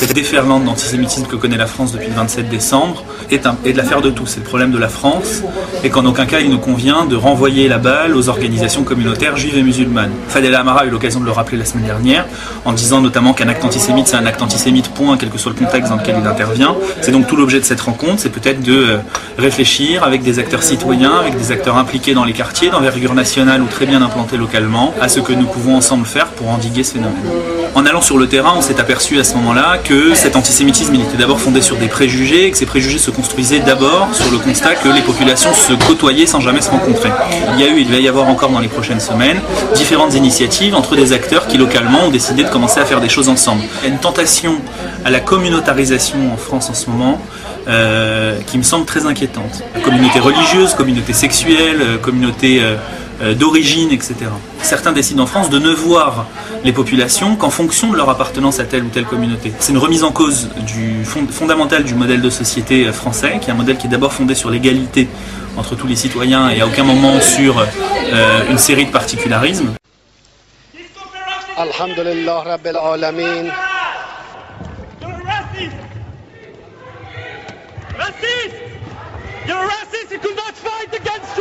Cette déferlante d'antisémitisme que connaît la France depuis le 27 décembre est de l'affaire de tous. C'est le problème de la France et qu'en aucun cas il nous convient de renvoyer la balle aux organisations communautaires juives et musulmanes. Fadel Amara a eu l'occasion de le rappeler la semaine dernière en disant notamment qu'un acte antisémite c'est un acte antisémite point, quel que soit le contexte dans lequel il intervient. C'est donc tout l'objet de cette rencontre, c'est peut-être de réfléchir avec des acteurs citoyens, avec des acteurs impliqués dans les quartiers, d'envergure nationale ou très bien implantés localement, à ce que nous pouvons ensemble faire pour endiguer ce phénomène. En allant sur le terrain, on s'est aperçu à ce moment-là que cet antisémitisme il était d'abord fondé sur des préjugés et que ces préjugés se construisaient d'abord sur le constat que les populations se côtoyaient sans jamais se rencontrer. Il va y avoir encore dans les prochaines semaines différentes initiatives entre des acteurs qui localement ont décidé de commencer à faire des choses ensemble. Il y a une tentation à la communautarisation en France en ce moment qui me semble très inquiétante. Communauté religieuse, communauté sexuelle, communauté d'origine, etc. Certains décident en France de ne voir les populations qu'en fonction de leur appartenance à telle ou telle communauté. C'est une remise en cause fondamentale du modèle de société français, qui est un modèle qui est d'abord fondé sur l'égalité entre tous les citoyens et à aucun moment sur une série de particularismes. Alhamdulillah Rabbil Alamin. Racist! You're a racist! You could not fight against